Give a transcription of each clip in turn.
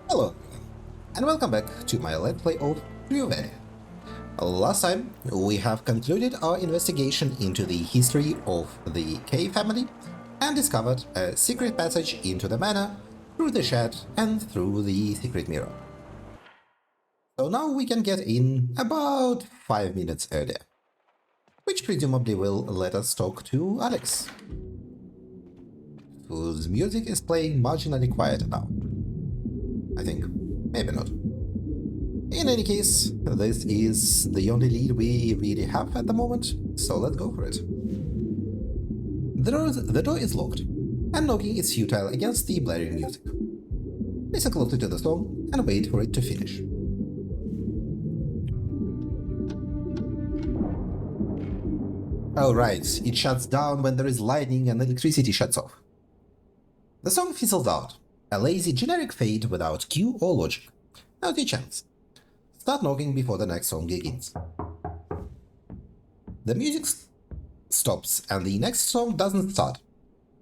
Hello, and welcome back to my Let's Play of Eugene. Last time, we have concluded our investigation into the history of the K family and discovered a secret passage into the manor through the shed and through the secret mirror. So now we can get in about 5 minutes earlier, which presumably will let us talk to Alex, whose music is playing marginally quieter now. I think. Maybe not. In any case, this is the only lead we really have at the moment, so let's go for it. The door is locked, and knocking is futile against the blaring music. Listen closely to the song and wait for it to finish. Oh right, it shuts down when there is lightning and electricity shuts off. The song fizzles out, a lazy generic fade without cue or logic. Not a chance. Start knocking before the next song begins. The music stops and the next song doesn't start.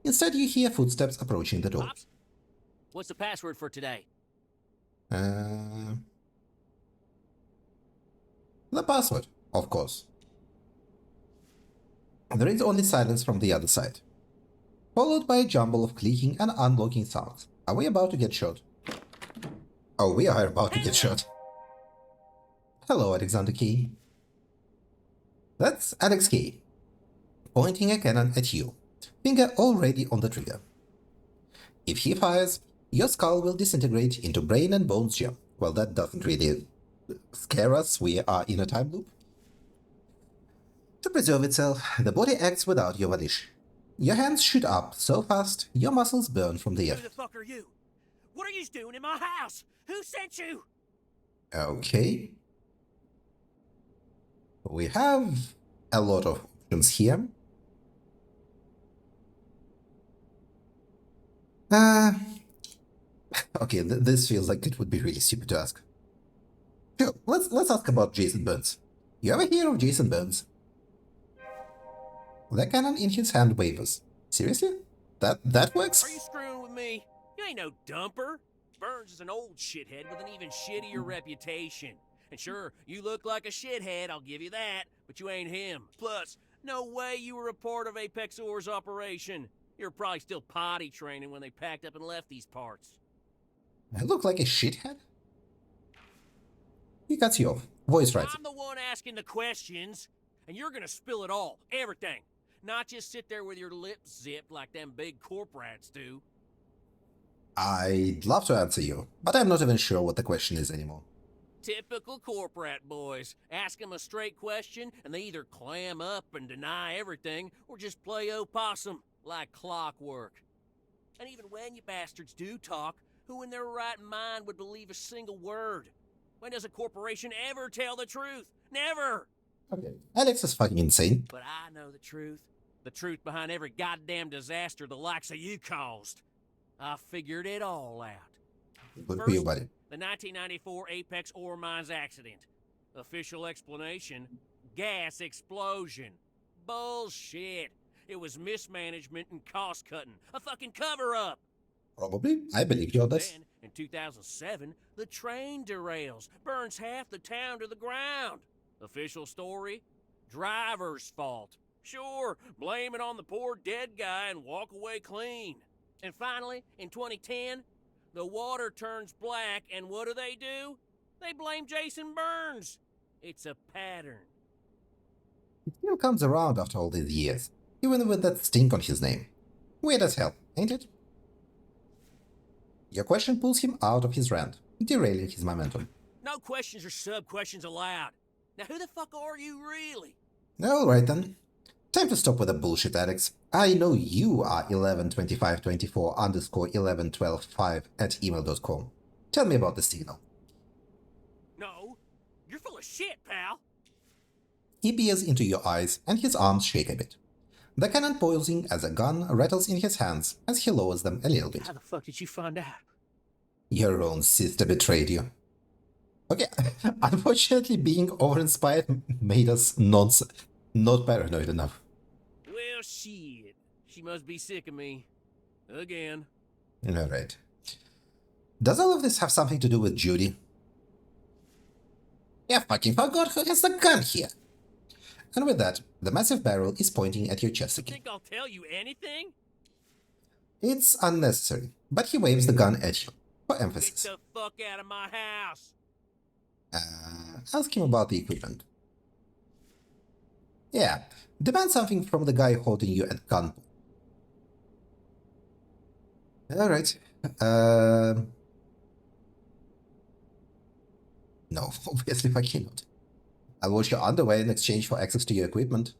Instead you hear footsteps approaching the door. Pops, what's the password for today? The password, of course. There is only silence from the other side, followed by a jumble of clicking and unlocking sounds. Are we about to get shot? Oh, we are about to get shot. Hello, Alexander Key. That's Alex Key, pointing a cannon at you, finger already on the trigger. If he fires, your skull will disintegrate into brain and bones jam. Well, that doesn't really scare us, we are in a time loop. To preserve itself, the body acts without your volition. Your hands shoot up so fast, your muscles burn from the Who effort. the fuck are you? What are you doing in my house? Who sent you? Okay. We have a lot of options here. Okay, this feels like it would be really stupid to ask. Sure, let's ask about Jason Burns. You ever hear of Jason Burns? The cannon in his hand wavers. Seriously? That works? Are you screwing with me? You ain't no dumper. Burns is an old shithead with an even shittier reputation. And sure, you look like a shithead, I'll give you that, but you ain't him. Plus, no way you were a part of Apex Or's operation. You're probably still potty training when they packed up and left these parts. I look like a shithead? He cuts you off. Voice writes. I'm the one asking the questions, and you're gonna spill it all. Everything. Not just sit there with your lips zipped like them big corp rats do. I'd love to answer you, but I'm not even sure what the question is anymore. Typical corp rat boys. Ask them a straight question, and they either clam up and deny everything, or just play opossum, like clockwork. And even when you bastards do talk, who in their right mind would believe a single word? When does a corporation ever tell the truth? Never! Okay, Alex is fucking insane. But I know the truth. The truth behind every goddamn disaster the likes of you caused. I figured it all out. Good for you, buddy. The 1994 Apex Ore Mines accident. Official explanation, gas explosion. Bullshit. It was mismanagement and cost-cutting. A fucking cover-up. Probably. I believe you on this. Then, in 2007, the train derails, burns half the town to the ground. Official story, driver's fault. Sure, blame it on the poor dead guy and walk away clean. And finally, in 2010, the water turns black, and what do? They blame Jason Burns. It's a pattern. He still comes around after all these years, even with that stink on his name. Weird as hell, ain't it? Your question pulls him out of his rant, derailing his momentum. No questions or sub-questions allowed. Now who the fuck are you really? Alright then. Time to stop with the bullshit, Alex. I know you are 112524_1112.5 at email.com. Tell me about the signal. No, you're full of shit, pal. He peers into your eyes and his arms shake a bit. The cannon poising as a gun rattles in his hands as he lowers them a little bit. How the fuck did you find out? Your own sister betrayed you. Okay, unfortunately being over-inspired made us not paranoid enough. Well, shit. She must be sick of me. Again. Alright. Does all of this have something to do with Judy? Yeah, fucking forgot who has the gun here. And with that, the massive barrel is pointing at your chest again. Think I'll tell you anything? It's unnecessary, but he waves the gun at you, for Get emphasis. the fuck out of my house. Ask him about the equipment. Yeah, demand something from the guy holding you at gunpoint. Alright. No, obviously I cannot. I'll wash your underwear in exchange for access to your equipment.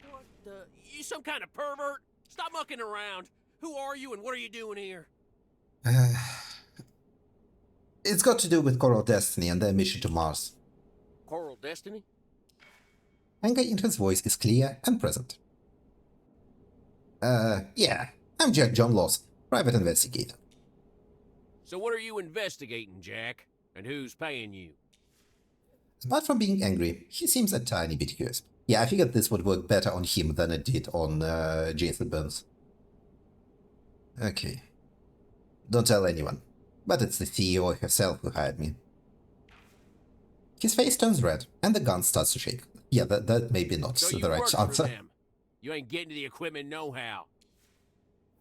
What the? You some kind of pervert? Stop mucking around. Who are you and what are you doing here? It's got to do with Coral Destiny and their mission to Mars. Coral Destiny? Anger in his voice is clear and present. Yeah, I'm Jack John Lawson, private investigator. So what are you investigating, Jack? And who's paying you? Apart from being angry, he seems a tiny bit curious. Yeah, I figured this would work better on him than it did on Jason Burns. Okay. Don't tell anyone, but it's the CEO herself who hired me. His face turns red, and the gun starts to shake. Yeah, that may be not So you the right work for answer. them. You ain't getting to the equipment no-how.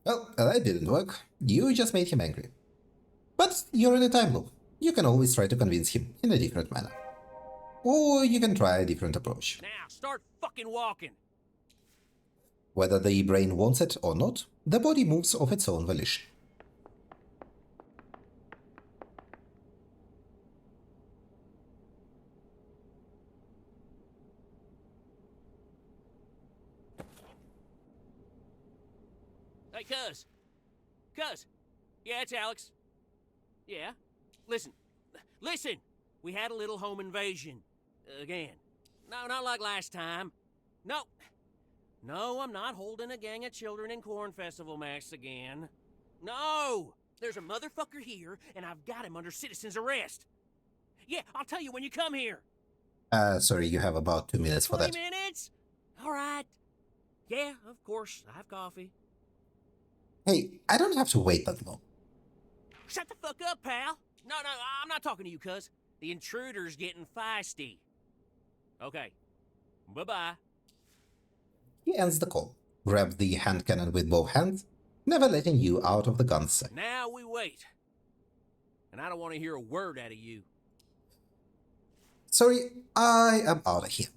Well, that didn't work. You just made him angry. But you're in a time loop. You can always try to convince him in a different manner. Or you can try a different approach. Now, start fucking walking. Whether the brain wants it or not, the body moves of its own volition. Hey, cuz. Cuz. Yeah, it's Alex. Yeah. Listen. Listen! We had a little home invasion. Again. No, not like last time. No. No, I'm not holding a gang of children in Corn Festival masks again. No! There's a motherfucker here, and I've got him under citizen's arrest. Yeah, I'll tell you when you come here. Sorry, you have about 2 minutes for 20 that. minutes? All right. Yeah, of course. I have coffee. Hey, I don't have to wait that long. Shut the fuck up, pal. No, I'm not talking to you, cuz. The intruder's getting feisty. Okay. Bye-bye. He ends the call, grabs the hand cannon with both hands, never letting you out of the gun's sight. Now we wait. And I don't want to hear a word out of you. Sorry, I am out of here.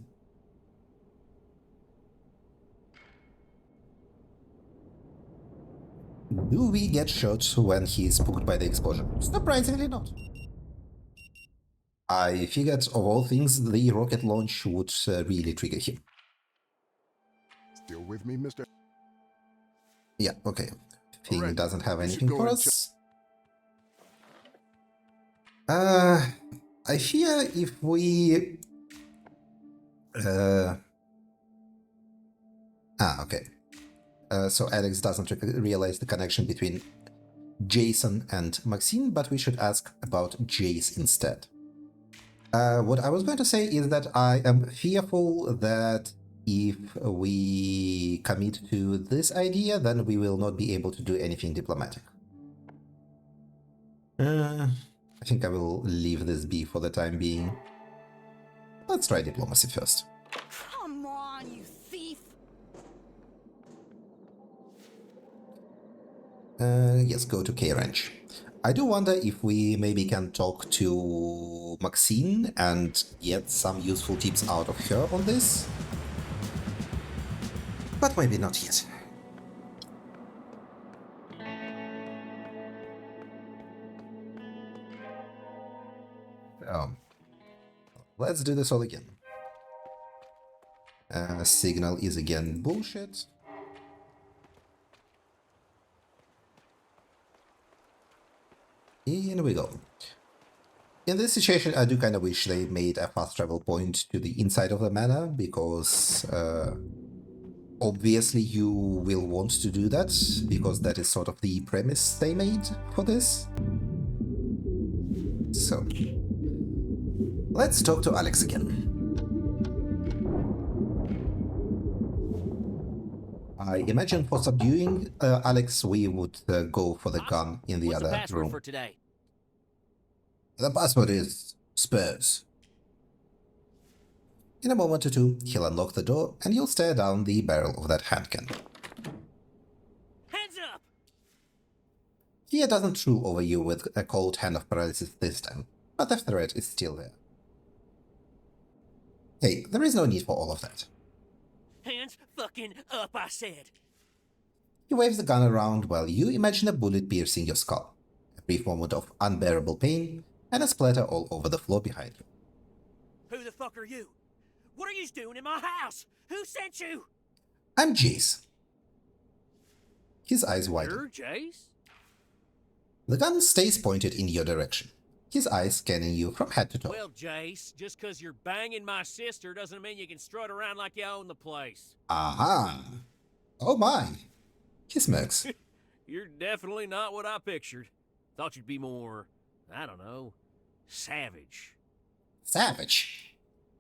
Do we get shot when he is spooked by the explosion? Surprisingly not. I figured of all things the rocket launch would really trigger him. Still with me, Mr. Yeah, okay. Thing Alright, doesn't have we should anything go for and us. I fear if we... okay. So Alex doesn't realize the connection between Jason and Maxine, but we should ask about Jace instead. What I was going to say is that I am fearful that if we commit to this idea, then we will not be able to do anything diplomatic. I think I will leave this be for the time being. Let's try diplomacy first. Come on, you thief! Yes, go to K-Ranch. I do wonder if we maybe can talk to Maxine and get some useful tips out of her on this. But maybe not yet. Let's do this all again. Signal is again bullshit. In we go. In this situation, I do kind of wish they made a fast travel point to the inside of the manor, because obviously you will want to do that, because that is sort of the premise they made for this. So, let's talk to Alex again. I imagine for subduing Alex, we would go for the gun in the What's the other password room. for today? The password is Spurs. In a moment or two, he'll unlock the door and you'll stare down the barrel of that handgun. Hands up! Fear doesn't rule over you with a cold hand of paralysis this time, but the threat is still there. Hey, there is no need for all of that. Hands fucking up, I said. He waves the gun around while you imagine a bullet piercing your skull, a brief moment of unbearable pain, and a splatter all over the floor behind you. Who the fuck are you? What are you doing in my house? Who sent you? I'm Jace. His eyes widen. You're Jace? The gun stays pointed in your direction, his eyes scanning you from head to toe. Well, Jace, just 'cause you're banging my sister doesn't mean you can strut around like you own the place. Aha! Oh my! He smirks. You're definitely not what I pictured. Thought you'd be more, I don't know, savage. Savage.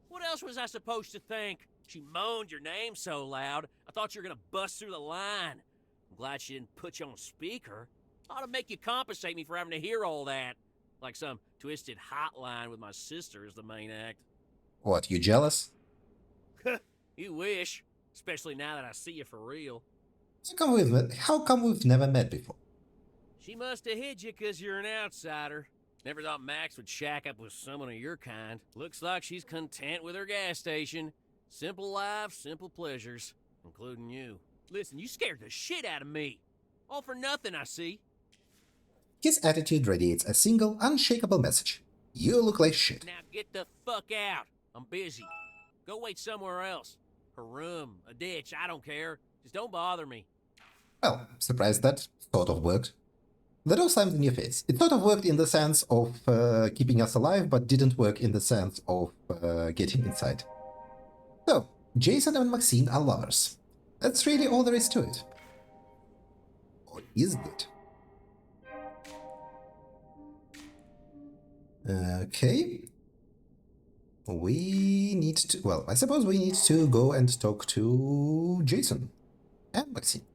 What else was I supposed to think? She moaned your name so loud, I thought you were gonna bust through the line. I'm glad she didn't put you on speaker. Ought to make you compensate me for having to hear all that. Like some twisted hotline with my sister as the main act. What, you jealous? You wish. Especially now that I see you for real. How come we've never met before? She must have hid you 'cause you're an outsider. Never thought Max would shack up with someone of your kind. Looks like she's content with her gas station. Simple life, simple pleasures. Including you. Listen, you scared the shit out of me. All for nothing, I see. His attitude radiates a single, unshakable message. You look like shit. Now get the fuck out. I'm busy. Go wait somewhere else. Her room, a ditch, I don't care. Just don't bother me. Well, surprised that sort of worked. The door slammed in your face. It sort of worked in the sense of keeping us alive, but didn't work in the sense of getting inside. So, Jason and Maxine are lovers. That's really all there is to it. Or is it? Okay. We need to... Well, I suppose we need to go and talk to Jason and Maxine.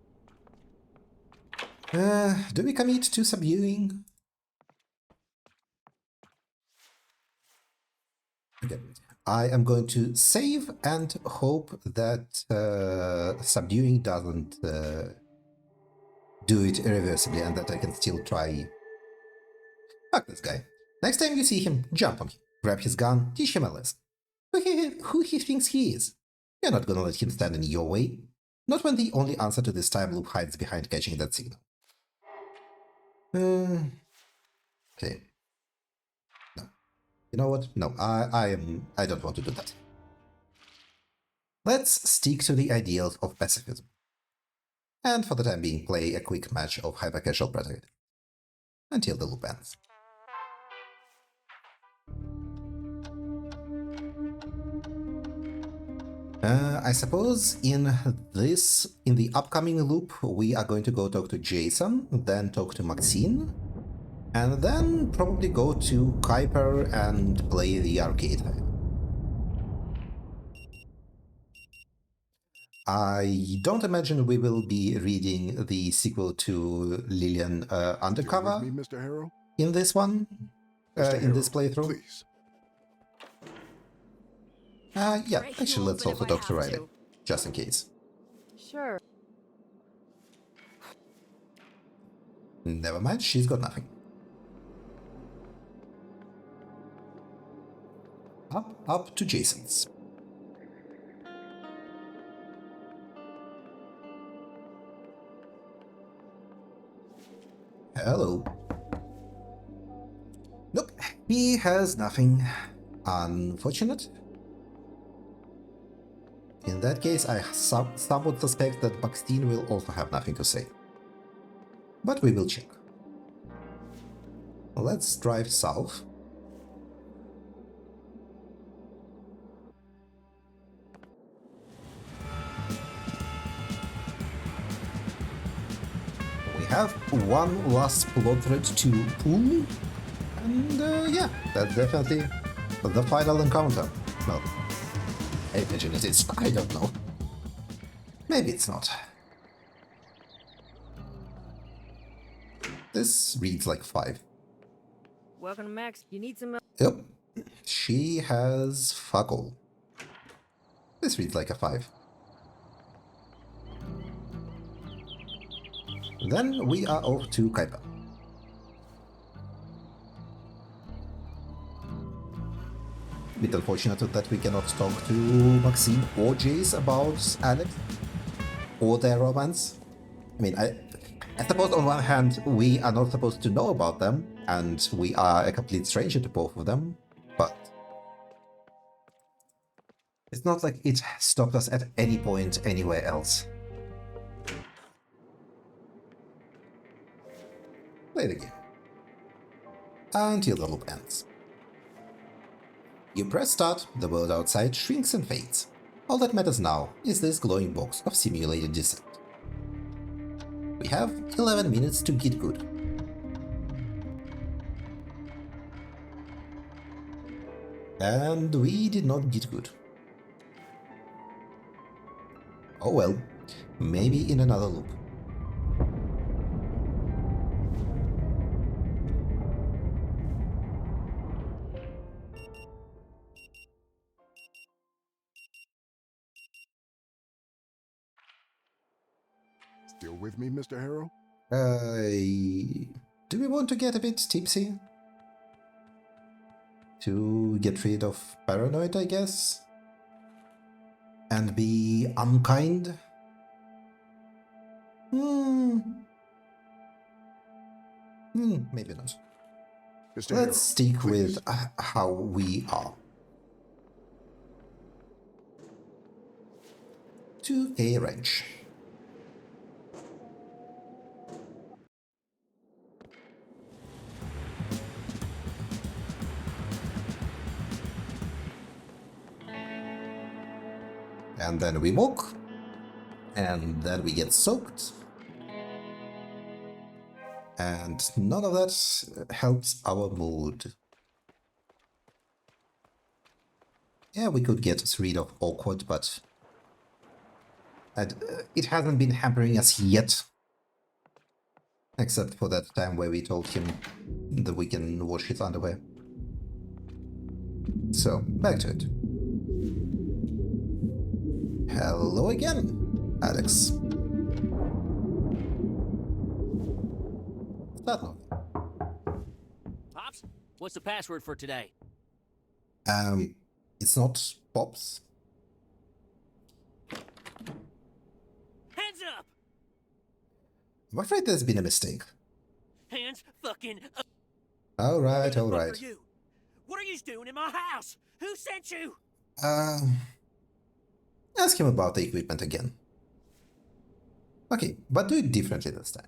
Do we commit to subduing? Okay. I am going to save and hope that subduing doesn't do it irreversibly and that I can still try. Fuck this guy. Next time you see him, jump on him, grab his gun, teach him a lesson. Who he thinks he is? You're not gonna let him stand in your way. Not when the only answer to this time loop hides behind catching that signal. Okay. No. You know what? No, I don't want to do that. Let's stick to the ideals of pacifism. And for the time being, play a quick match of hyper-casual protagonist. Until the loop ends. I suppose in the upcoming loop, we are going to go talk to Jason, then talk to Maxine, and then probably go to Kuiper and play the arcade. I don't imagine we will be reading the sequel to Lillian Undercover With me, Mr. Harrow? in this one, Mr. in this Harrow, playthrough. Please. Yeah, Break actually, you let's open also if I talk to have Riley, to. just in case. Sure. Never mind, she's got nothing. Up to Jason's. Hello. Nope, he has nothing. Unfortunate. In that case, I somewhat suspect that Maxine will also have nothing to say. But we will check. Let's drive south. We have one last plot thread to pull. And yeah, that's definitely the final encounter. Well, I imagine it is. I don't know. Maybe it's not. This reads like 5. Welcome to Max. You need some milk? Yep. She has fuck all. This reads like a 5. Then we are off to Kaipa. Bit unfortunate that we cannot talk to Maxine or Jace about Alex or their romance. I mean, I suppose on one hand we are not supposed to know about them, and we are a complete stranger to both of them, but it's not like it stopped us at any point anywhere else. Play the game. Until the loop ends. You press start, the world outside shrinks and fades. All that matters now is this glowing box of simulated descent. We have 11 minutes to get good. And we did not get good. Oh well, maybe in another loop. Still with me, Mr. Harrow? Do we want to get a bit tipsy? To get rid of paranoid, I guess? And be unkind? Maybe not. Mr. Harrow, Let's stick please. with how we are. 2A range. And then we walk, and then we get soaked, and none of that helps our mood. Yeah, we could get rid of awkward, but it hasn't been hampering us yet, except for that time where we told him that we can wash his underwear. So, back to it. Hello again, Alex. That one. Pops, what's the password for today? It's not Pops. Hands up! I'm afraid there's been a mistake. Hands fucking up! Alright, Who the fuck alright. are you? What are you doing in my house? Who sent you? Ask him about the equipment again. Okay, but do it differently this time.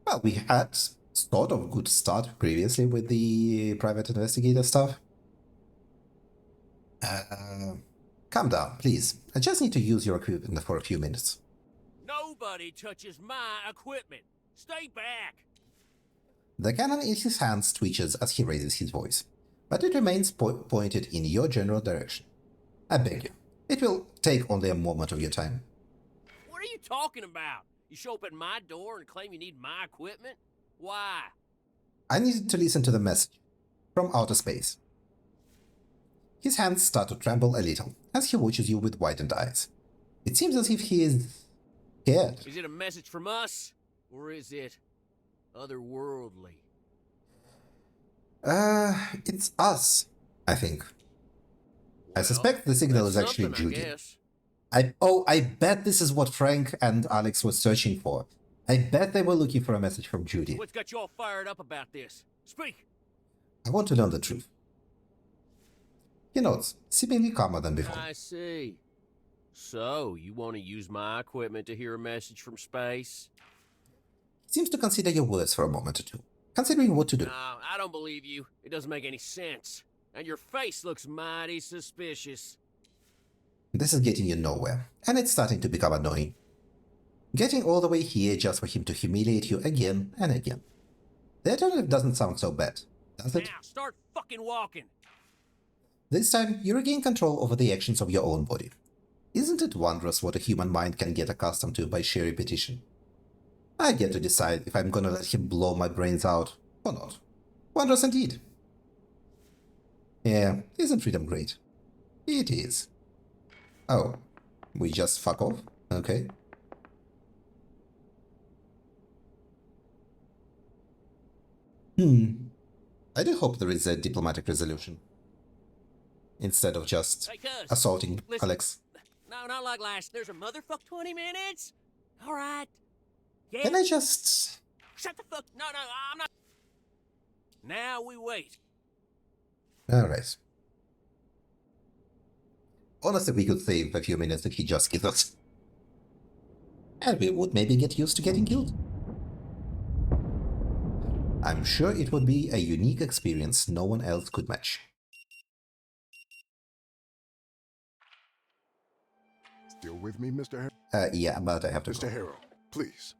Well, we had sort of good start previously with the private investigator stuff. Calm down, please. I just need to use your equipment for a few minutes. Nobody touches my equipment. Stay back. The cannon in his hands twitches as he raises his voice, but it remains pointed in your general direction. I beg you, it will take only a moment of your time. What are you talking about? You show up at my door and claim you need my equipment? Why? I needed to listen to the message from outer space. His hands start to tremble a little as he watches you with widened eyes. It seems as if he is scared. Is it a message from us? Or is it otherworldly? It's us, I think. I suspect the signal is that's actually something, I Judy. guess. I bet this is what Frank and Alex were searching for. I bet they were looking for a message from Judy. What's got you all fired up about this? Speak! I want to know the truth. He nods, seemingly calmer than before. I see. So, you want to use my equipment to hear a message from space? He seems to consider your words for a moment or two, considering what to do. No, I don't believe you. It doesn't make any sense. And your face looks mighty suspicious. This is getting you nowhere, and it's starting to become annoying. Getting all the way here just for him to humiliate you again and again. The alternative doesn't sound so bad, does it? Now, start fucking walking. This time, you regain control over the actions of your own body. Isn't it wondrous what a human mind can get accustomed to by sheer repetition? I get to decide if I'm gonna let him blow my brains out or not. Wondrous indeed. Yeah, isn't freedom great? It is. Oh, we just fuck off? Okay. I do hope there is a diplomatic resolution. Instead of just Hey, cuz, assaulting listen. Alex. No, not like last. There's a motherfuck 20 minutes? Alright. Yeah. Can I just... Shut the fuck. No, I'm not. Now we wait. Alright. Honestly, we could save a few minutes if he just kills us. And we would maybe get used to getting killed. I'm sure it would be a unique experience no one else could match. Still with me, Mr. Harrow? Yeah, but I have to Mr. go. Harrow, please.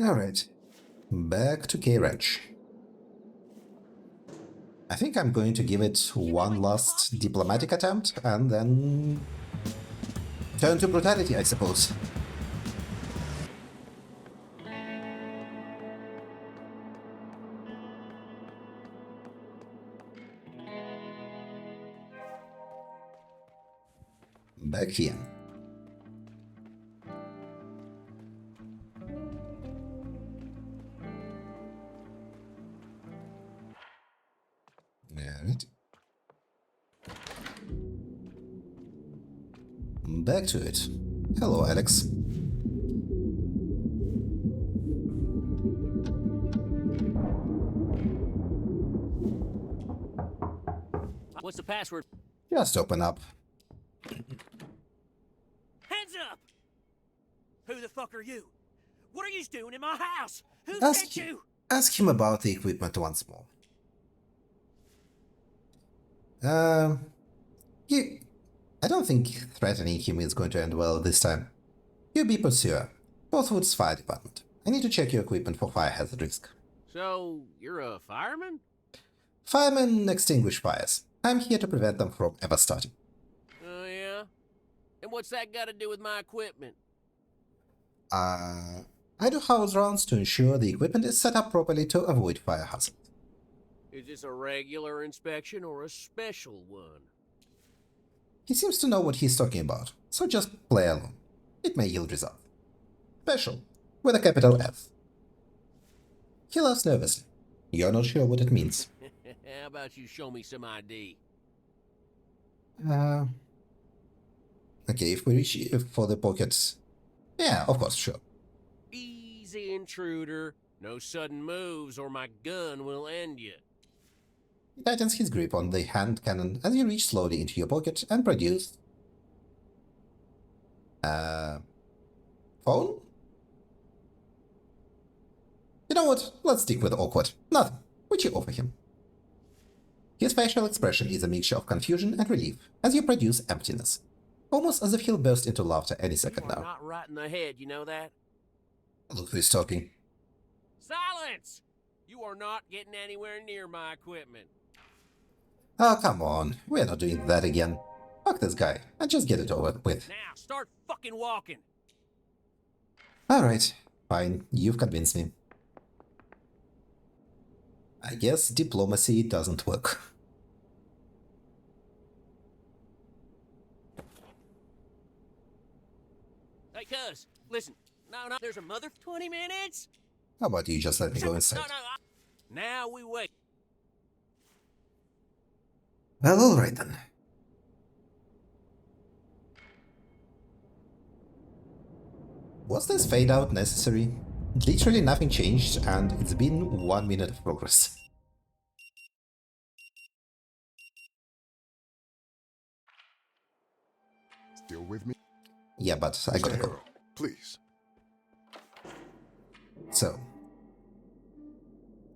Alright. Back to K Ranch. I think I'm going to give it one last diplomatic attempt and then turn to brutality, I suppose. Back here. Alright. Back to it. Hello, Alex. What's the password? Just open up. Hands up! Who the fuck are you? What are you doing in my house? Who Ask, sent you? ask him about the equipment once more. I don't think threatening him is going to end well this time. You be pursuer. Bothwood's Fire Department. I need to check your equipment for fire hazard risk. So, you're a fireman? Firemen extinguish fires. I'm here to prevent them from ever starting. Oh, yeah? And what's that got to do with my equipment? I do house rounds to ensure the equipment is set up properly to avoid fire hazard. Is this a regular inspection or a special one? He seems to know what he's talking about, so just play along. It may yield results. Special, with a capital F. He laughs nervously. You're not sure what it means. How about you show me some ID? Okay, if we reach for the pockets... Yeah, of course, sure. Easy, intruder. No sudden moves or my gun will end you. He tightens his grip on the hand cannon as you reach slowly into your pocket and produce... phone? You know what? Let's stick with awkward. Nothing. Which you offer him. His facial expression is a mixture of confusion and relief as you produce emptiness. Almost as if he'll burst into laughter any second You are now. not right in the head, you know that? Look who's talking. Silence! You are not getting anywhere near my equipment. Oh, come on. We're not doing that again. Fuck this guy and just get it over with. Now, start fucking walking. Alright, fine. You've convinced me. I guess diplomacy doesn't work. Hey, cuz, listen. No, there's a mother 20 minutes? How about you just let me go inside? Now we wait. Well, alright then. Was this fade out necessary? Literally nothing changed and it's been 1 minute of progress. Still with me? Yeah, but I Mr. gotta go. Harrow, please. So,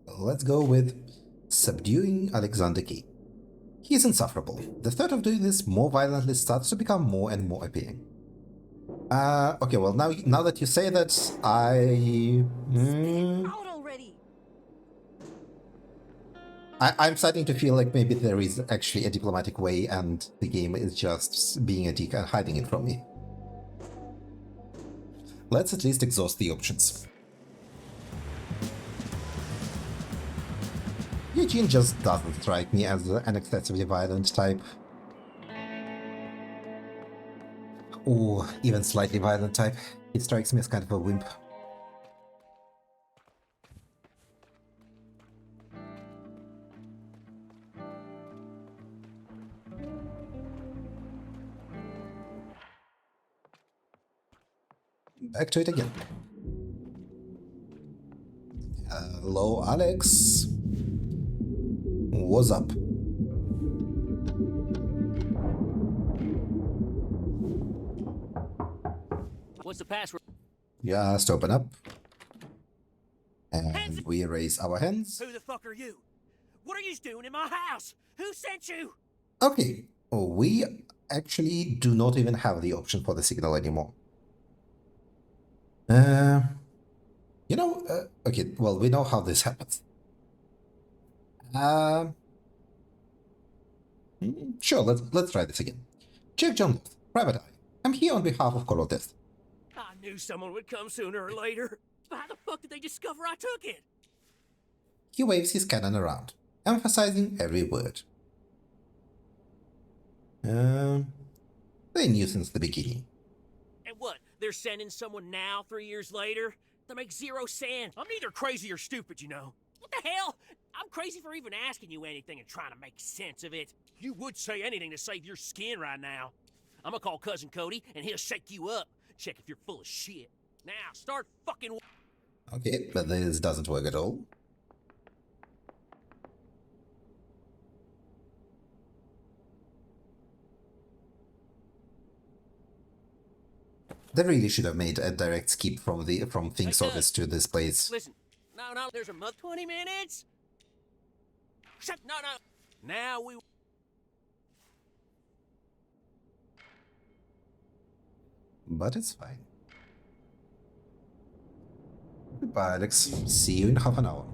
let's go with subduing Alexander Key. He's insufferable. The threat of doing this more violently starts to become more and more appealing. Okay, well, now that you say that, Out already. I'm starting to feel like maybe there is actually a diplomatic way and the game is just being a dick and hiding it from me. Let's at least exhaust the options. Eugene just doesn't strike me as an excessively violent type. Or even slightly violent type. He strikes me as kind of a wimp. Back to it again. Hello, Alex. What's up? What's the password? Just open up. And we raise our hands. Who the fuck are you? What are you doing in my house? Who sent you? Okay, we actually do not even have the option for the signal anymore. Okay, well, we know how this happens. Sure, let's try this again. Jack John, Private Eye. I'm here on behalf of Color Death. I knew someone would come sooner or later. How the fuck did they discover I took it? He waves his cannon around, emphasizing every word. They knew since the beginning. And what, they're sending someone now 3 years later? That makes zero sense. I'm neither crazy or stupid, you know. What the hell? I'm crazy for even asking you anything and trying to make sense of it. You would say anything to save your skin right now. I'm gonna call Cousin Cody and he'll shake you up. Check if you're full of shit. Now, start fucking... Okay, but this doesn't work at all. They really should have made a direct skip from Thing's office to this place. Listen, no, there's a month, 20 minutes? Shut, no. Now we... But it's fine. Goodbye, Alex. See you in half an hour.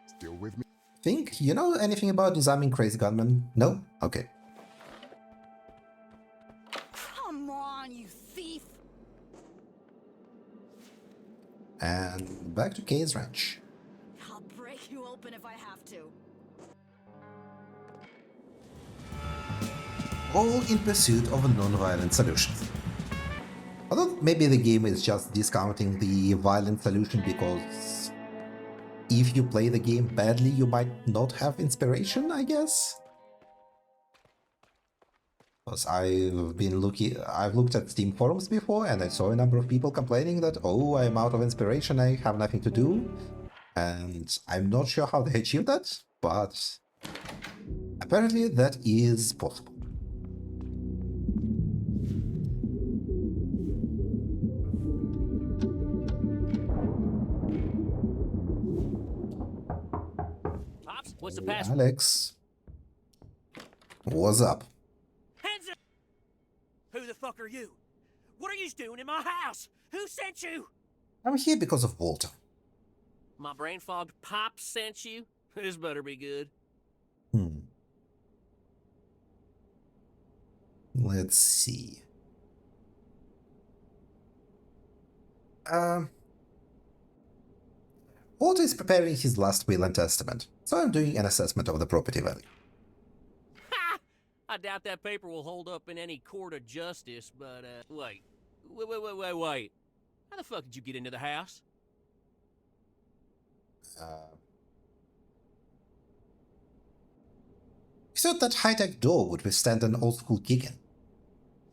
Still with me? Think you know anything about disarming crazy gunmen? No? Okay. Come on, you thief! And back to Kay's ranch. I'll break you open if I have to. All in pursuit of a non-violent solution. Although maybe the game is just discounting the violent solution because if you play the game badly, you might not have inspiration, I guess? Because I've looked at Steam forums before and I saw a number of people complaining that, oh, I'm out of inspiration, I have nothing to do. And I'm not sure how they achieved that, but apparently that is possible. Pops, what's the password? Alex, what's up? Hands up! Who the fuck are you? What are you doing in my house? Who sent you? I'm here because of Walter. My brain fogged Pop sent you? This better be good. Let's see. Walter is preparing his last will and testament, so I'm doing an assessment of the property value. Ha! I doubt that paper will hold up in any court of justice, but, wait. How the fuck did you get into the house? We thought that high-tech door would withstand an old-school kick-in.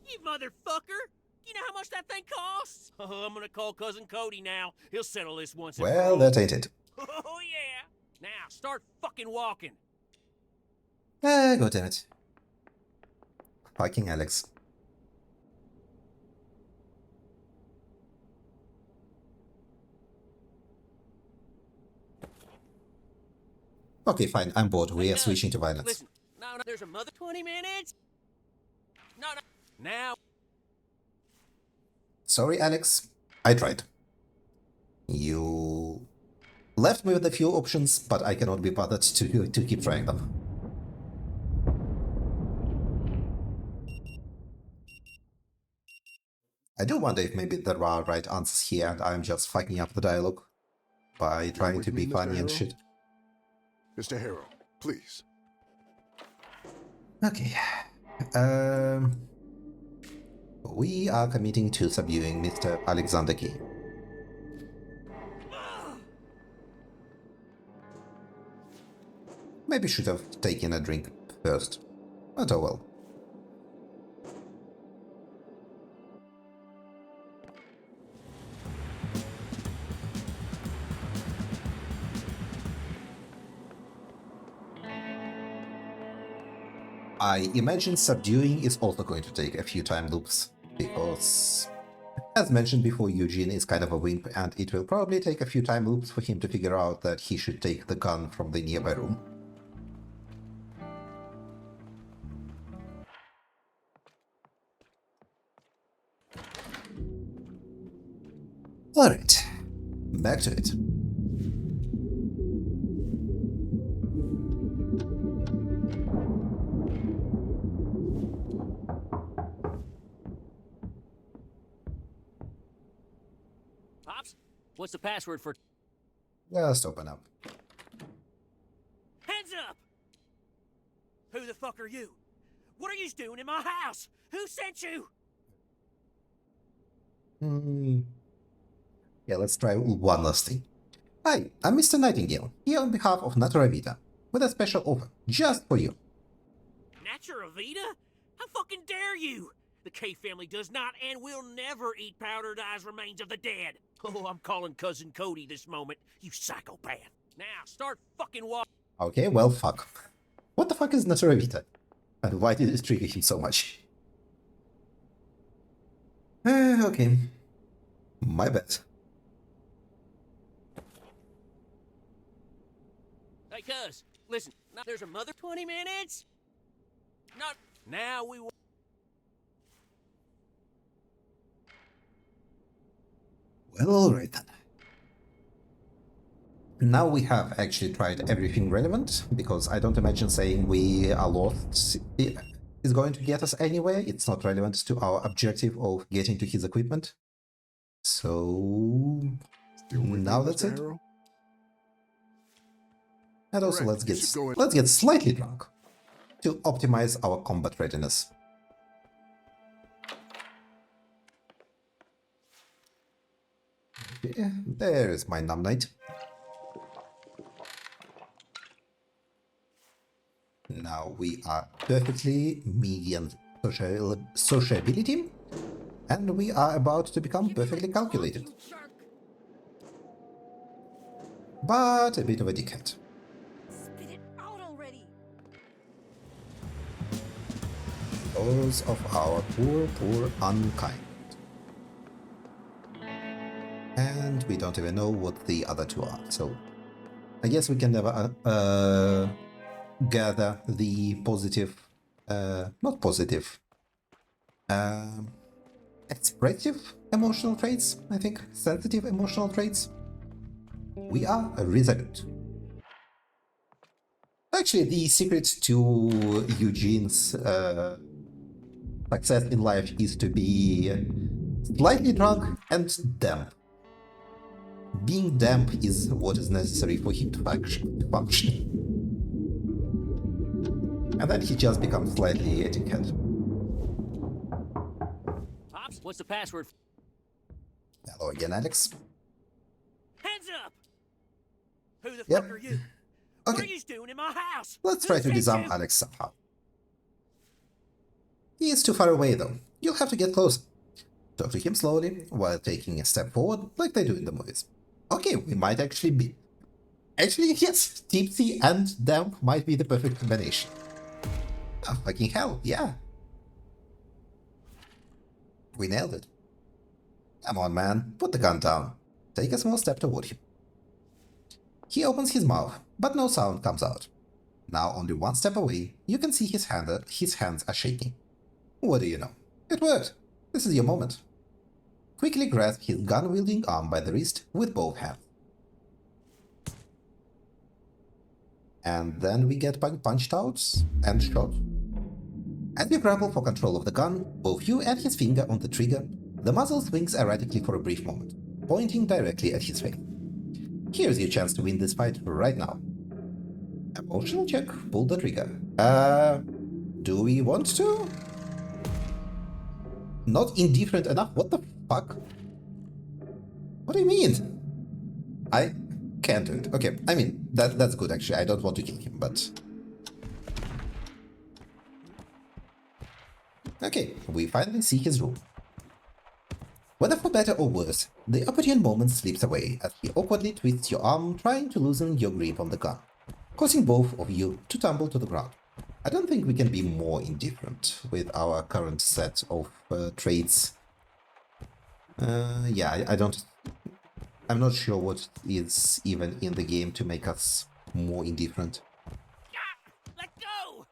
You motherfucker! You know how much that thing costs? Oh, I'm gonna call Cousin Cody now. He'll settle this once and for Well, all. that ain't it. Oh, yeah! Now, start fucking walking. God damn it. Fucking Alex. Okay, fine, I'm bored. We are switching to violence. Listen, no, there's a mother 20 minutes? No. Now, Sorry, Alex. I tried. You left me with a few options, but I cannot be bothered to keep trying them. I do wonder if maybe there are right answers here and I'm just fucking up the dialogue by trying with to me, be Mr. funny and Harrow? shit. Mr. Harrow, please. Okay. We are committing to subduing Mr. Alexander Key. Maybe should have taken a drink first. But oh well. I imagine subduing is also going to take a few time loops, because, as mentioned before, Eugene is kind of a wimp, and it will probably take a few time loops for him to figure out that he should take the gun from the nearby room. Alright, back to it. Pops, what's the password for... Just open up. Hands up! Who the fuck are you? What are you doing in my house? Who sent you? Yeah, let's try one last thing. Hi, I'm Mr. Nightingale, here on behalf of Natura Vita, with a special offer, just for you. Natura Vita? How fucking dare you? The K family does not and will never eat powdered-eyes remains of the dead. Oh, I'm calling Cousin Cody this moment, you psychopath. Now, start fucking walking. Okay, well, fuck. What the fuck is Natura Vita? And why did it trigger him so much? Okay. My bad. Hey, cuz, listen, now there's a mother 20 minutes? Not now we... Well, alright then. Now we have actually tried everything relevant, because I don't imagine saying we are lost is going to get us anywhere. It's not relevant to our objective of getting to his equipment. So Still with me, now that's Mr. it. Harrow? And also Correct. You should go in. let's get slightly drunk to optimize our combat readiness. Okay, there is my numb knight. Now we are perfectly medium sociability, and we are about to become perfectly calculated. You jerk. But a bit of a dickhead. Spit it out already. Those of our poor unkind. And we don't even know what the other two are, so I guess we can never gather the positive, not positive, expressive emotional traits, I think, sensitive emotional traits. We are resolute. Actually, the secret to Eugene's success in life is to be slightly drunk and damp. Being damp is what is necessary for him to function. And then he just becomes slightly a dickhead. Pops, what's the password? Hello again, Alex. Hands up! Who the Yep. fuck are you? What are Okay, you doing in my house? let's Who try to sent disarm you? Alex somehow. He is too far away though. You'll have to get closer. Talk to him slowly, while taking a step forward, like they do in the movies. Okay, we might actually be... Actually, yes, tipsy and damp might be the perfect combination. Oh, fucking hell, yeah. We nailed it. Come on, man, put the gun down. Take a small step toward him. He opens his mouth, but no sound comes out. Now only one step away, you can see his hands are shaking. What do you know? It worked. This is your moment. quickly grasp his gun-wielding arm by the wrist with both hands. And then we get punched out and shot. As you grapple for control of the gun, both you and his finger on the trigger, the muzzle swings erratically for a brief moment, pointing directly at his face. Here's your chance to win this fight right now. Emotional check, pull the trigger. Do we want to? Not indifferent enough? What the fuck? What do you mean? I can't do it. Okay, I mean, that's good actually. I don't want to kill him, but... Okay, we finally see his room. Whether for better or worse, the opportune moment slips away as he awkwardly twists your arm, trying to loosen your grip on the gun, causing both of you to tumble to the ground. I don't think we can be more indifferent with our current set of traits. Yeah, I'm not sure what is even in the game to make us more indifferent. Let go!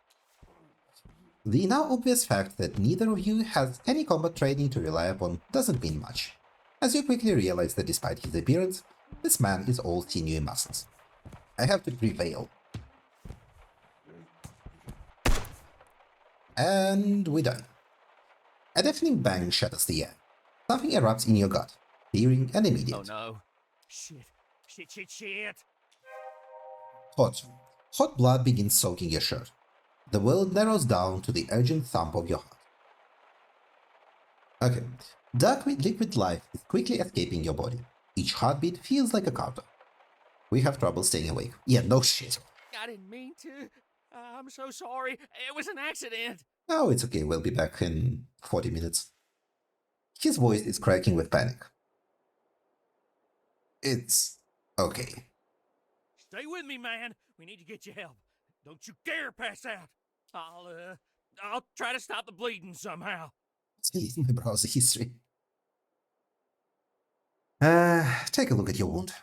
The now obvious fact that neither of you has any combat training to rely upon doesn't mean much, as you quickly realize that despite his appearance, this man is all sinewy muscles. I have to prevail. And we die. A deafening bang shatters the air. Something erupts in your gut, searing and immediate. Oh no. Shit. Hot. Hot blood begins soaking your shirt. The world narrows down to the urgent thump of your heart. Okay. Dark liquid life is quickly escaping your body. Each heartbeat feels like a counter. We have trouble staying awake. Yeah, no shit. I didn't mean to. I'm so sorry. It was an accident. Oh, it's okay. We'll be back in 40 minutes. His voice is cracking with panic. It's okay. Stay with me, man. We need to get you help. Don't you dare pass out. I'll try to stop the bleeding somehow. Delete my browser history. Take a look at your wound.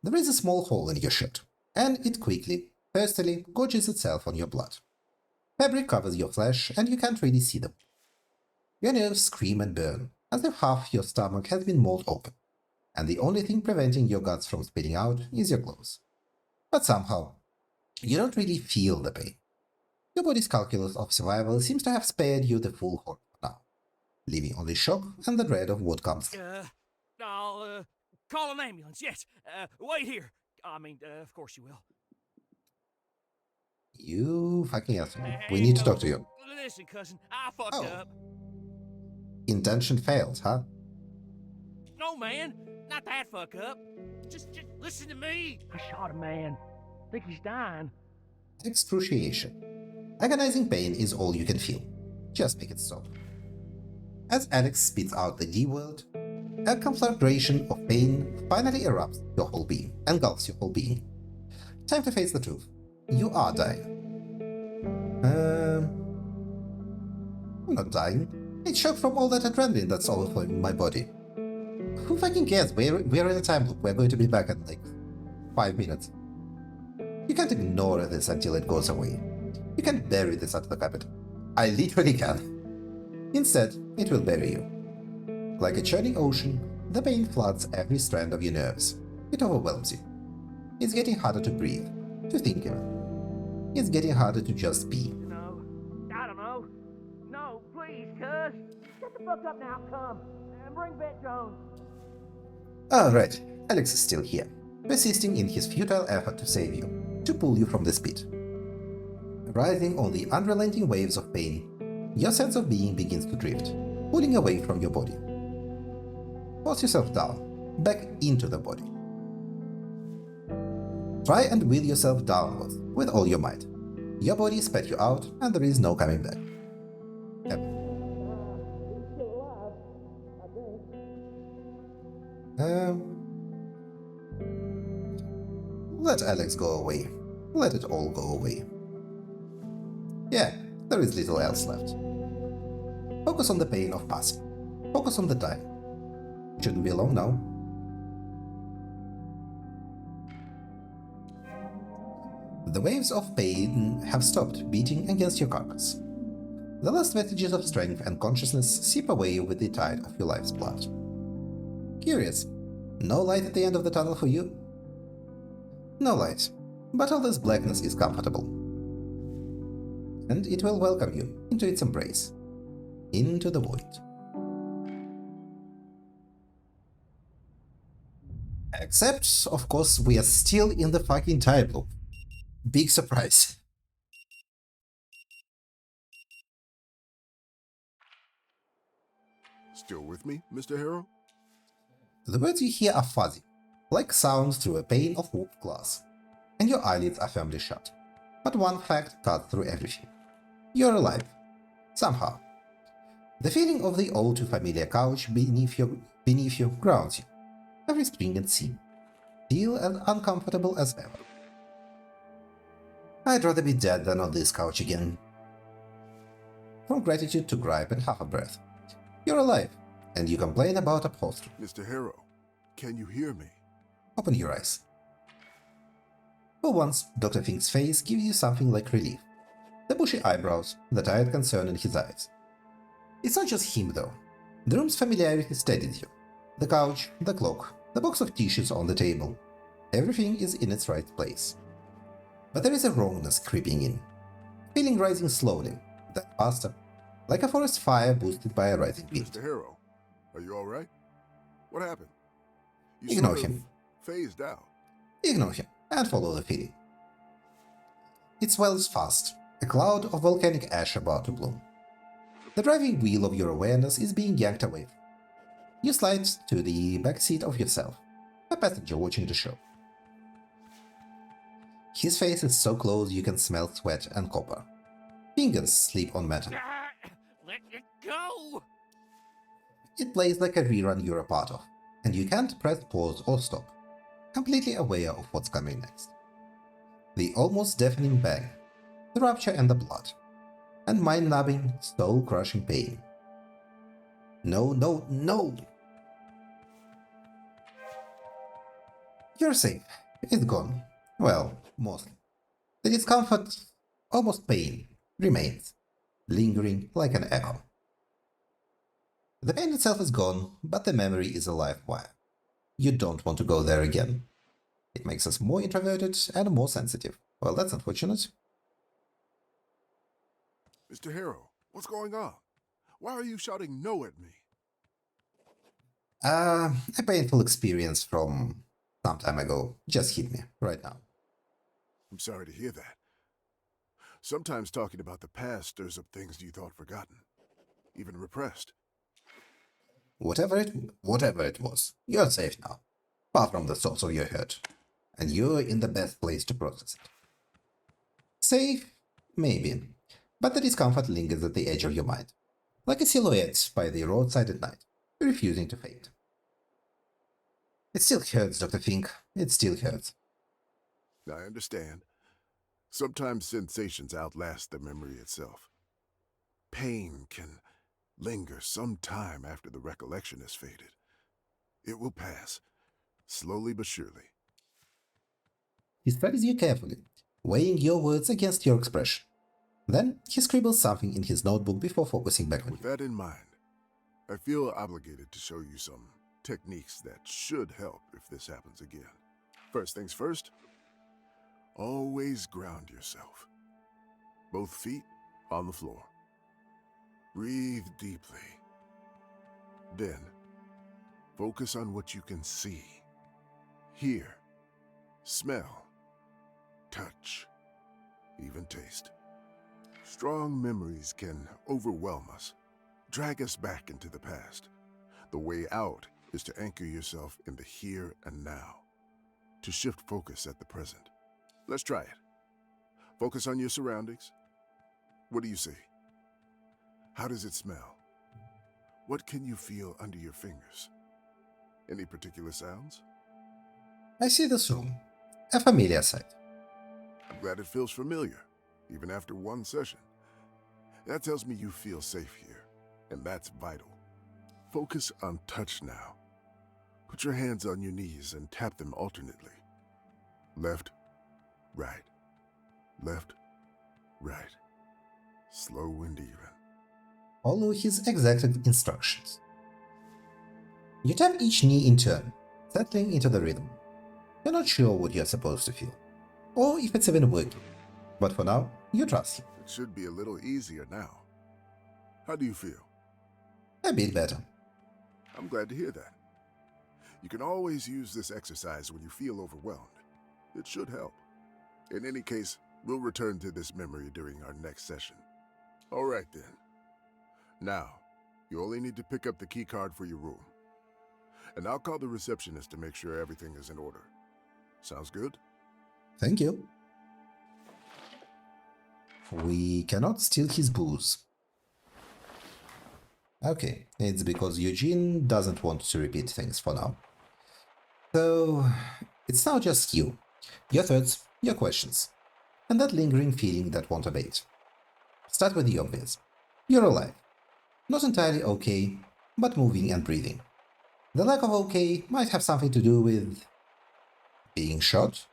There is a small hole in your shirt, and it quickly, thirstily, gorges itself on your blood. Fabric covers your flesh, and you can't really see them. Your nerves scream and burn, as if half your stomach has been mauled open, and the only thing preventing your guts from spitting out is your clothes. But somehow, you don't really feel the pain. Your body's calculus of survival seems to have spared you the full horror now, leaving only shock and the dread of what comes. I'll call an ambulance, yes. Wait here. Of course you will. You fucking asshole. We need to talk to you. Listen, cousin, I fucked up. Intention failed, huh? No, man, not that fuck up. Just listen to me. I shot a man. Think he's dying. Excruciation. Agonizing pain is all you can feel. Just make it stop. As Alex spits out the D word, a conflagration of pain finally erupts your whole being, engulfs your whole being. Time to face the truth. You are dying. I'm not dying. It's shock from all that adrenaline that's overflowing my body. Who fucking cares? We're in a time loop. We're going to be back in like 5 minutes. You can't ignore this until it goes away. You can't bury this under the carpet. I literally can. Instead, it will bury you. Like a churning ocean, the pain floods every strand of your nerves. It overwhelms you. It's getting harder to breathe, to think even. It's getting harder to just be. No, I don't know. No, please, cuz. Shut the fuck up now, come. And bring back Jones. Alright, Alex is still here, persisting in his futile effort to save you, to pull you from this pit. Rising on the unrelenting waves of pain, your sense of being begins to drift, pulling away from your body. Force yourself down, back into the body. Try and will yourself downwards with all your might. Your body spat you out and there is no coming back. Let Alex go away. Let it all go away. Yeah, there is little else left. Focus on the pain of passing. Focus on the dying. Shouldn't be long now. The waves of pain have stopped beating against your carcass. The last vestiges of strength and consciousness seep away with the tide of your life's blood. Curious. No light at the end of the tunnel for you? No light, but all this blackness is comfortable. And it will welcome you into its embrace, into the void. Except, of course, we are still in the fucking time loop. Big surprise. Still with me, Mr. Harrow? The words you hear are fuzzy, like sounds through a pane of warped glass, and your eyelids are firmly shut. But one fact cuts through everything. You're alive. Somehow. The feeling of the all too familiar couch beneath you grounds you. Every spring and seam. Feel as uncomfortable as ever. I'd rather be dead than on this couch again. From gratitude to gripe and half a breath. You're alive, and you complain about upholstery. Mr. Harrow, can you hear me? Open your eyes. For once, Dr. Fink's face gives you something like relief. The bushy eyebrows, the tired concern in his eyes. It's not just him, though. The room's familiarity steadies you. The couch, the clock, the box of tissues on the table. Everything is in its right place. But there is a wrongness creeping in. Feeling rising slowly, then faster, like a forest fire boosted by a rising wind. Mr. Harrow, are you all right? What happened? You Ignore sort of him. phased out. Ignore him and follow the feeling. It swells fast, a cloud of volcanic ash about to bloom. The driving wheel of your awareness is being yanked away. You slide to the back seat of yourself, a passenger watching the show. His face is so close you can smell sweat and copper. Fingers sleep on metal. Let it go! It plays like a rerun you're a part of, and you can't press pause or stop, completely aware of what's coming next. The almost deafening bang, the rupture and the blood, and mind-numbing, soul-crushing pain. No, no, no! You're safe. It's gone. Well, mostly. The discomfort, almost pain, remains, lingering like an echo. The pain itself is gone, but the memory is a live wire. You don't want to go there again. It makes us more introverted and more sensitive. Well, that's unfortunate. Mr. Harrow, what's going on? Why are you shouting no at me? A painful experience from some time ago just hit me right now. I'm sorry to hear that. Sometimes talking about the past stirs up things you thought forgotten, even repressed. Whatever it was, you're safe now, far from the source of your hurt, and you're in the best place to process it. Safe? Maybe, but the discomfort lingers at the edge of your mind, like a silhouette by the roadside at night, refusing to fade. It still hurts, Dr. Fink. It still hurts. I understand. Sometimes sensations outlast the memory itself. Pain can linger some time after the recollection has faded. It will pass, slowly but surely. He studies you carefully, weighing your words against your expression. Then he scribbles something in his notebook before focusing back on With you. that in mind, I feel obligated to show you some techniques that should help if this happens again. First things first, always ground yourself. Both feet on the floor. Breathe deeply. Then, focus on what you can see, hear, smell, touch, even taste. Strong memories can overwhelm us, drag us back into the past. The way out is to anchor yourself in the here and now, to shift focus at the present. Let's try it. Focus on your surroundings. What do you see? How does it smell? What can you feel under your fingers? Any particular sounds? I see this room. A familiar sight. I'm glad it feels familiar, even after one session. That tells me you feel safe here, and that's vital. Focus on touch now. Put your hands on your knees and tap them alternately. Left, right, left, right. Slow and even. Follow his exact instructions. You tap each knee in turn, settling into the rhythm. You're not sure what you're supposed to feel, or if it's even working, but for now, you trust him. It should be a little easier now. How do you feel? A bit better. I'm glad to hear that. You can always use this exercise when you feel overwhelmed. It should help. In any case, we'll return to this memory during our next session. All right then. Now, you only need to pick up the key card for your room. And I'll call the receptionist to make sure everything is in order. Sounds good? Thank you. We cannot steal his booze. Okay, it's because Eugene doesn't want to repeat things for now. So, it's now just you, your thoughts, your questions, and that lingering feeling that won't abate. Start with the obvious. You're alive. Not entirely okay, but moving and breathing. The lack of okay might have something to do with being shot.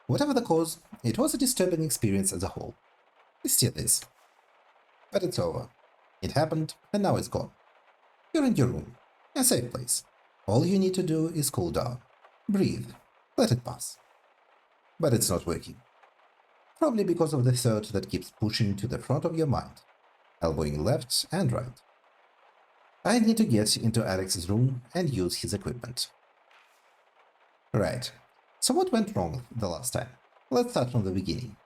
Whatever the cause, it was a disturbing experience as a whole. It still is. But it's over. It happened, and now it's gone. You're in your room, a safe place. All you need to do is cool down. Breathe. Let it pass. But it's not working. Probably because of the thought that keeps pushing to the front of your mind, elbowing left and right. I need to get into Alex's room and use his equipment. Right. So what went wrong the last time? Let's start from the beginning.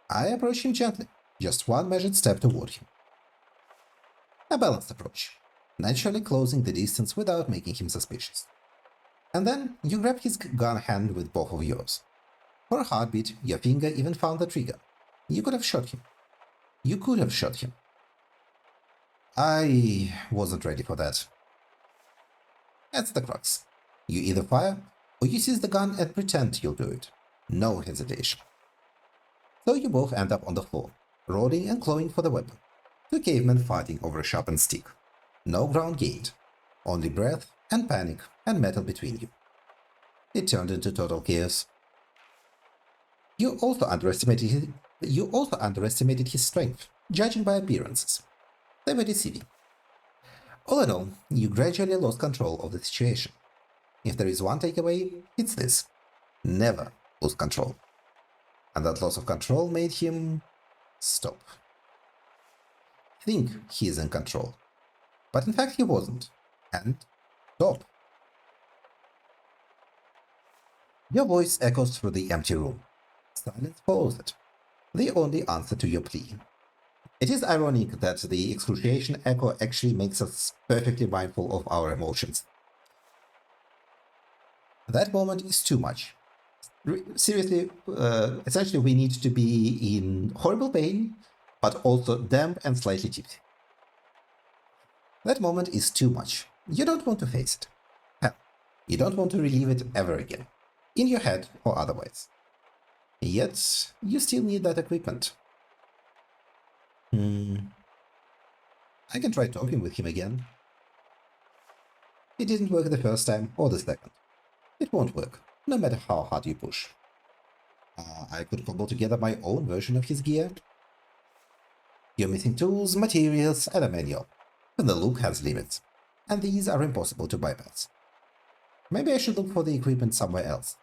I approach him gently, just one measured step toward him. A balanced approach, naturally closing the distance without making him suspicious. And then you grab his gun hand with both of yours. For a heartbeat, your finger even found the trigger. You could have shot him. You could have shot him. I wasn't ready for that. That's the crux. You either fire, or you seize the gun and pretend you'll do it. No hesitation. So you both end up on the floor, rolling and clawing for the weapon. Two cavemen fighting over a sharpened stick. No ground gained. Only breath and panic and metal between you. It turned into total chaos. You also underestimated his strength, judging by appearances. They were deceiving. All in all, you gradually lost control of the situation. If there is one takeaway, it's this. Never lose control. And that loss of control made him stop. Think he is in control. But in fact he wasn't. And stop. Your voice echoes through the empty room. Silence follows it. The only answer to your plea. It is ironic that the excruciation echo actually makes us perfectly mindful of our emotions. That moment is too much. Seriously, essentially we need to be in horrible pain, but also damp and slightly tipsy. That moment is too much. You don't want to face it. Hell, you don't want to relive it ever again, in your head or otherwise. Yet, you still need that equipment. I can try talking with him again. It didn't work the first time or the second. It won't work, no matter how hard you push. I could cobble together my own version of his gear. You're missing tools, materials, and a manual. But the loop has limits, and these are impossible to bypass. Maybe I should look for the equipment somewhere else.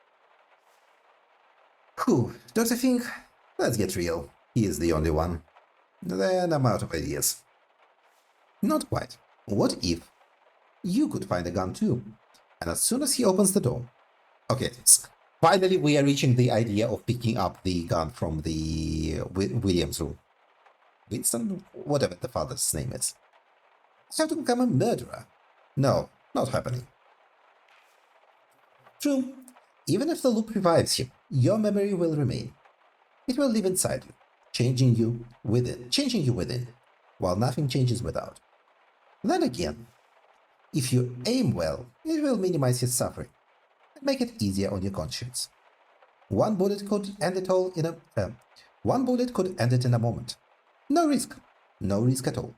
Whew, Dr. Fink, let's get real. He is the only one. Then I'm out of ideas. Not quite. What if you could find a gun too? And as soon as he opens the door... Okay, finally we are reaching the idea of picking up the gun from the William's room. Winston? Whatever the father's name is. I have to become a murderer. No, not happening. True, even if the loop revives him, your memory will remain. It will live inside you, changing you within, while nothing changes without. Then again, if you aim well, it will minimize his suffering and make it easier on your conscience. One bullet could end it in a moment. No risk at all.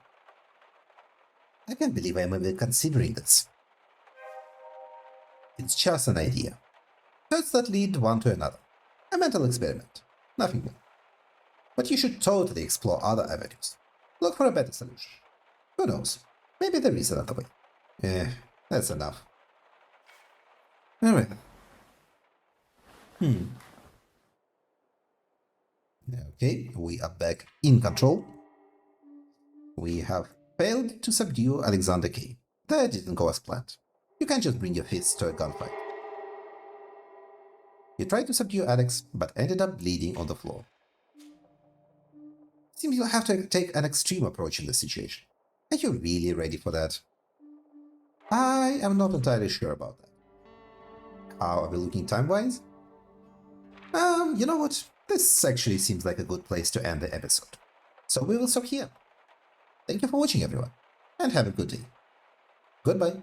I can't believe I am even considering this. It's just an idea. Thoughts that lead one to another. A mental experiment. Nothing more. But you should totally explore other avenues. Look for a better solution. Who knows? Maybe there is another way. Eh, that's enough. Alright. Okay, we are back in control. We have failed to subdue Alexander K. That didn't go as planned. You can't just bring your fists to a gunfight. You tried to subdue Alex, but ended up bleeding on the floor. Seems you'll have to take an extreme approach in this situation. Are you really ready for that? I am not entirely sure about that. How are we looking time-wise? You know what? This actually seems like a good place to end the episode. So we will stop here. Thank you for watching, everyone, and have a good day. Goodbye.